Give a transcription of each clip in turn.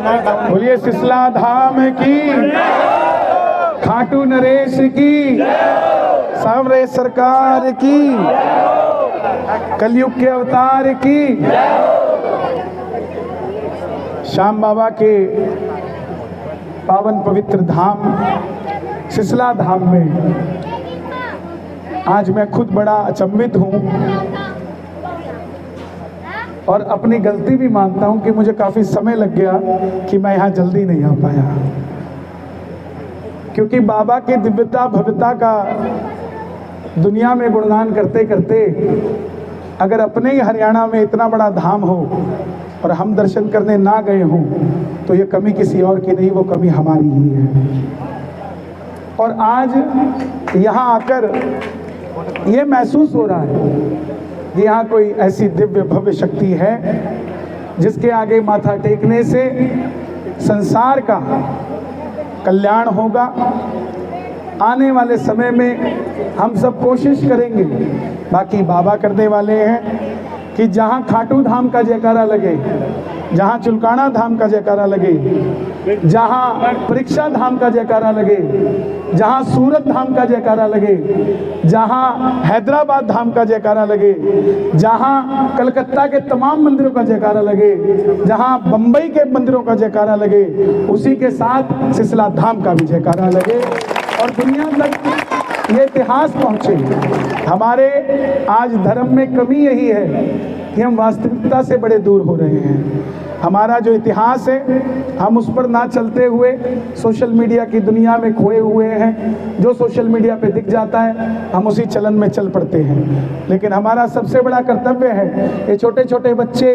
बोलिए सिसला धाम की, खाटू नरेश की, सांवरे सरकार की, कलयुग के अवतार की। श्याम बाबा के पावन पवित्र धाम सिसला धाम में आज मैं खुद बड़ा अचंभित हूँ और अपनी गलती भी मानता हूँ कि मुझे काफ़ी समय लग गया कि मैं यहाँ जल्दी नहीं आ पाया, क्योंकि बाबा की दिव्यता भव्यता का दुनिया में गुणगान करते करते अगर अपने ही हरियाणा में इतना बड़ा धाम हो और हम दर्शन करने ना गए हों तो ये कमी किसी और की नहीं, वो कमी हमारी ही है। और आज यहाँ आकर ये महसूस हो रहा है कि यहाँ कोई ऐसी दिव्य भव्य शक्ति है जिसके आगे माथा टेकने से संसार का कल्याण होगा। आने वाले समय में हम सब कोशिश करेंगे, बाकी बाबा करने वाले हैं कि जहाँ खाटू धाम का जयकारा लगे, जहाँ चुलकाना धाम का जयकारा लगे, जहाँ परीक्षा धाम का जयकारा लगे, जहाँ सूरत धाम का जयकारा लगे, जहाँ हैदराबाद धाम का जयकारा लगे, जहाँ कलकत्ता के तमाम मंदिरों का जयकारा लगे, जहाँ बम्बई के मंदिरों का जयकारा लगे, उसी के साथ सिसला धाम का भी जयकारा लगे और दुनिया तक ये इतिहास पहुँचे। हमारे आज धर्म में कमी यही है कि हम वास्तविकता से बड़े दूर हो रहे हैं। हमारा जो इतिहास है हम उस पर ना चलते हुए सोशल मीडिया की दुनिया में खोए हुए हैं। जो सोशल मीडिया पे दिख जाता है हम उसी चलन में चल पड़ते हैं। लेकिन हमारा सबसे बड़ा कर्तव्य है ये छोटे छोटे बच्चे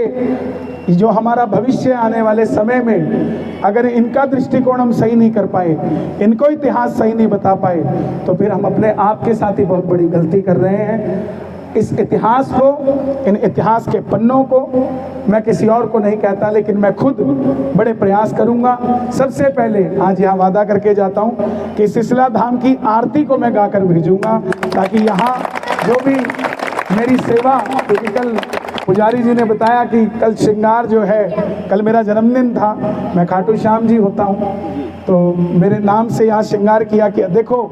जो हमारा भविष्य आने वाले समय में अगर इनका दृष्टिकोण हम सही नहीं कर पाए, इनको इतिहास सही नहीं बता पाए, तो फिर हम अपने आप के साथ ही बहुत बड़ी गलती कर रहे हैं। इस इतिहास को, इन इतिहास के पन्नों को मैं किसी और को नहीं कहता, लेकिन मैं खुद बड़े प्रयास करूंगा। सबसे पहले आज यहाँ वादा करके जाता हूँ कि सिसला धाम की आरती को मैं गाकर भेजूंगा, ताकि यहाँ जो भी मेरी सेवा, क्योंकि कल पुजारी जी ने बताया कि कल श्रृंगार जो है, कल मेरा जन्मदिन था, मैं खाटू श्याम जी होता हूँ, तो मेरे नाम से यहाँ श्रृंगार किया कि देखो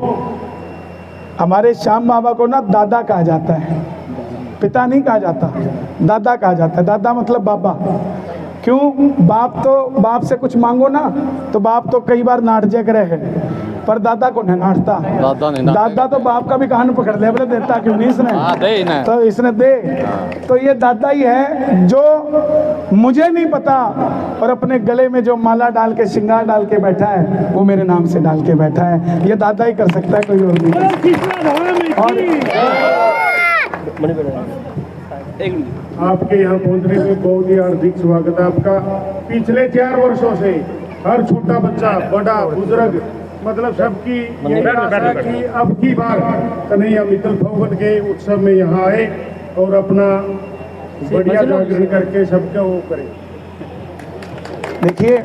हमारे श्याम बाबा को ना दादा कहा जाता है, पिता नहीं कहा जाता, दादा कहा जाता है। दादा मतलब बाबा। क्यों? बाप से कुछ मांगो ना तो बाप तो कई बार नाट जग रहे हैं, पर दादा को नहीं नाटता। दादा तो बाप का भी कान पकड़ ले, बोले देता क्यों नहीं इसने, तो इसने दे। तो ये दादा ही है जो मुझे नहीं पता और अपने गले में जो माला डाल के श्रृंगार डाल के बैठा है वो मेरे नाम से डाल के बैठा है। ये दादा ही कर सकता है, कोई और नहीं। आपके यहाँ पहुँचने में बहुत ही हार्दिक स्वागत है आपका। पिछले 4 वर्षों से हर छोटा बच्चा, बड़ा, बुजुर्ग, मतलब सबकी आशा की अब की बार कन्हैया मित्तल भवन के उत्सव में यहाँ आए और अपना बढ़िया जागरण करके सबका वो करें। देखिए,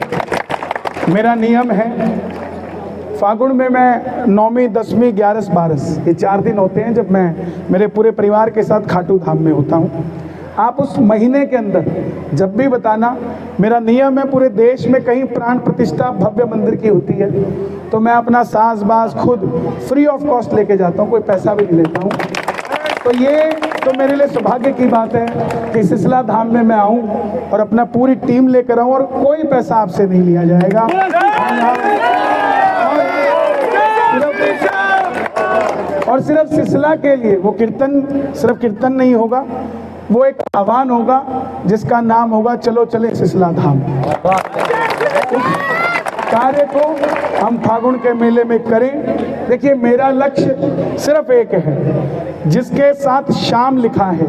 मेरा नियम है, फागुन में मैं 9वीं, 10वीं, 11वीं, 12वीं ये 4 दिन होते हैं जब मैं मेरे पूरे परिवार के साथ खाटू धाम में होता हूँ। आप उस महीने के अंदर जब भी बताना, मेरा नियम है पूरे देश में कहीं प्राण प्रतिष्ठा भव्य मंदिर की होती है तो मैं अपना साज बाज खुद फ्री ऑफ कॉस्ट लेके जाता हूँ, कोई पैसा भी नहीं लेता हूँ। तो ये तो मेरे लिए सौभाग्य की बात है कि सिसला धाम में मैं आऊँ और अपना पूरी टीम लेकर आऊँ और कोई पैसा आपसे नहीं लिया जाएगा। और सिर्फ सिसला के लिए वो कीर्तन, सिर्फ कीर्तन नहीं होगा, वो एक आह्वान होगा जिसका नाम होगा चलो चले सिसला धाम। कार्य को हम फागुन के मेले में करें। देखिए, मेरा लक्ष्य सिर्फ एक है, जिसके साथ श्याम लिखा है,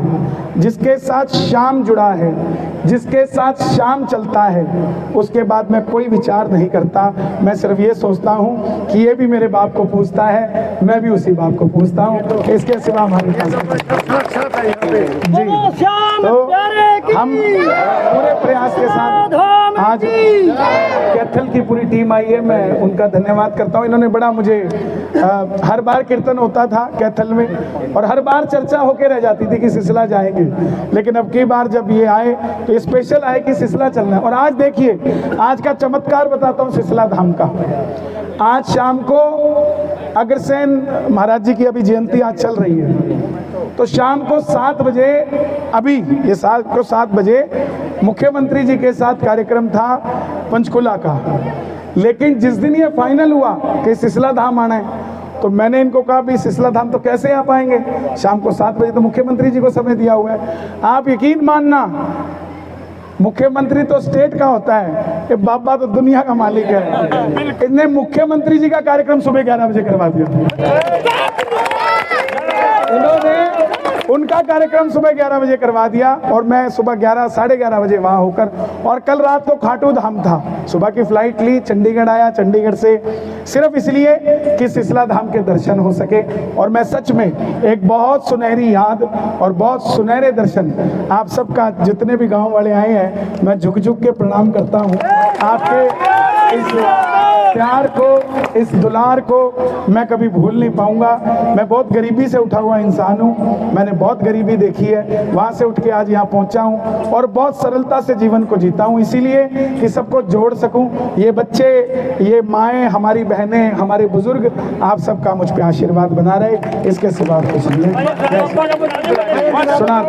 जिसके साथ श्याम जुड़ा है, जिसके साथ श्याम चलता है, उसके बाद मैं कोई विचार नहीं करता। मैं सिर्फ ये सोचता हूँ कि ये भी मेरे बाप को पूछता है, मैं भी उसी बाप को पूछता हूँ, इसके सिवा हमारे पास जी। तो हम पूरे प्रयास के साथ आज कैथल की पूरी टीम आई है, मैं उनका धन्यवाद करता हूँ। इन्होंने बड़ा मुझे हर बार कीर्तन होता था कैथल में और हर बार चर्चा होके रह जाती थी कि सिसला जाएंगे, लेकिन अब की बार जब ये आए तो ये स्पेशल आए कि सिसला चलना है। और आज देखिए, आज का चमत्कार बताता हूँ सिसला धाम का। आज शाम को अग्रसेन महाराज जी की अभी जयंती आज चल रही है, तो शाम को 7 बजे, अभी ये शाम को 7 बजे मुख्यमंत्री जी के साथ कार्यक्रम था पंचकुला का। लेकिन जिस दिन ये फाइनल हुआ कि सिसला धाम आना है, तो मैंने इनको कहा भी सिसला धाम तो कैसे आ पाएंगे, शाम को 7 बजे तो मुख्यमंत्री जी को समय दिया हुआ है। आप यकीन मानना, मुख्यमंत्री तो स्टेट का होता है, ये बाबा तो दुनिया का मालिक है। इसने मुख्यमंत्री जी का कार्यक्रम सुबह 11 बजे करवा दिया। इन्होंने उनका कार्यक्रम सुबह 11 बजे करवा दिया और मैं सुबह 11 साढ़े 11 बजे वहाँ होकर, और कल रात को खाटू धाम था, सुबह की फ्लाइट ली, चंडीगढ़ आया, चंडीगढ़ से सिर्फ इसलिए कि सिसला धाम के दर्शन हो सके। और मैं सच में एक बहुत सुनहरी याद और बहुत सुनहरे दर्शन आप सबका, जितने भी गाँव वाले आए हैं, मैं झुक झुक के प्रणाम करता हूँ। आपके इस प्यार को, इस दुलार को मैं कभी भूल नहीं पाऊंगा। मैं बहुत गरीबी से उठा हुआ इंसान हूँ, मैंने बहुत गरीबी देखी है, वहाँ से उठ के आज यहाँ पहुँचा हूँ और बहुत सरलता से जीवन को जीता हूँ, इसीलिए कि सबको जोड़ सकूँ। ये बच्चे, ये माएँ, हमारी बहनें, हमारे बुजुर्ग, आप सबका मुझ पे आशीर्वाद बना रहे, इसके सिवा कुछ नहीं। सुना